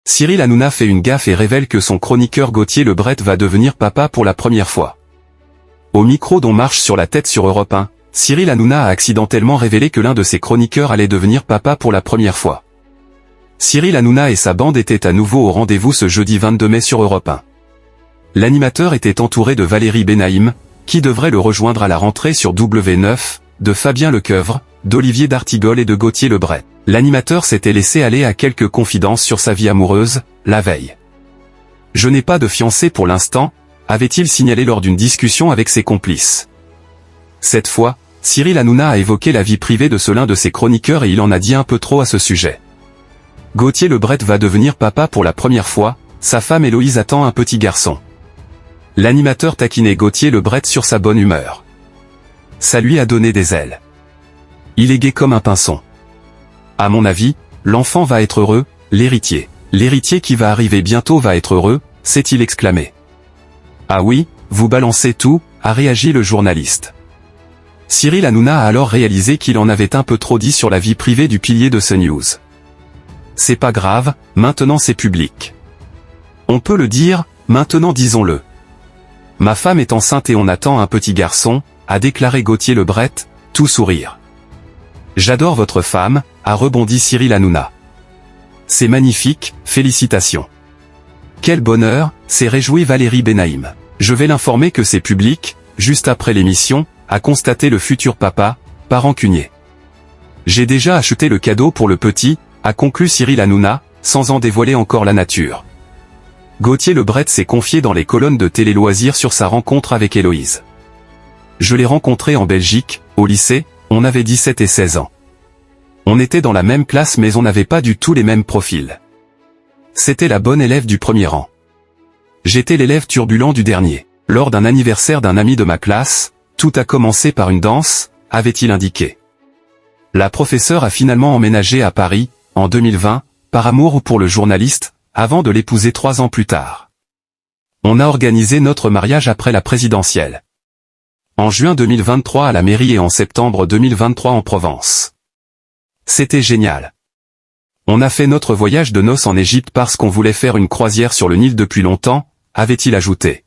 Cyril Hanouna fait une gaffe et révèle que son chroniqueur Gauthier Lebret va devenir papa pour la première fois. Au micro dont marche sur la tête sur Europe 1, Cyril Hanouna a accidentellement révélé que l'un de ses chroniqueurs allait devenir papa pour la première fois. Cyril Hanouna et sa bande étaient à nouveau au rendez-vous ce jeudi 22 mai sur Europe 1. L'animateur était entouré de Valérie Benaïm, qui devrait le rejoindre à la rentrée sur W9, de Fabien Lecoeuvre, d'Olivier d'Artigol et de Gauthier Lebret. L'animateur s'était laissé aller à quelques confidences sur sa vie amoureuse, la veille. « Je n'ai pas de fiancé pour l'instant », avait-il signalé lors d'une discussion avec ses complices. Cette fois, Cyril Hanouna a évoqué la vie privée de l'un de ses chroniqueurs et il en a dit un peu trop à ce sujet. Gauthier Lebret va devenir papa pour la première fois, sa femme Héloïse attend un petit garçon. L'animateur taquinait Gauthier Lebret sur sa bonne humeur. Ça lui a donné des ailes. Il est gai comme un pinson. À mon avis, l'enfant va être heureux, l'héritier. L'héritier qui va arriver bientôt va être heureux, s'est-il exclamé. Ah oui, vous balancez tout, a réagi le journaliste. Cyril Hanouna a alors réalisé qu'il en avait un peu trop dit sur la vie privée du pilier de CNews. C'est pas grave, maintenant c'est public. On peut le dire, maintenant disons-le. Ma femme est enceinte et on attend un petit garçon, a déclaré Gauthier Lebret, tout sourire. J'adore votre femme, a rebondi Cyril Hanouna. C'est magnifique, félicitations. Quel bonheur, s'est réjouie Valérie Benaïm. Je vais l'informer que c'est public, juste après l'émission, a constaté le futur papa, pas rancunier. J'ai déjà acheté le cadeau pour le petit, a conclu Cyril Hanouna, sans en dévoiler encore la nature. Gauthier Lebret s'est confié dans les colonnes de Télé Loisirs sur sa rencontre avec Héloïse. Je l'ai rencontrée en Belgique, au lycée, on avait 17 et 16 ans. On était dans la même classe mais on n'avait pas du tout les mêmes profils. C'était la bonne élève du premier rang. J'étais l'élève turbulent du dernier. Lors d'un anniversaire d'un ami de ma classe, tout a commencé par une danse, avait-il indiqué. La professeure a finalement emménagé à Paris, en 2020, par amour pour le journaliste, avant de l'épouser 3 ans plus tard. On a organisé notre mariage après la présidentielle. En juin 2023 à la mairie et en septembre 2023 en Provence. C'était génial. On a fait notre voyage de noces en Égypte parce qu'on voulait faire une croisière sur le Nil depuis longtemps, avait-il ajouté.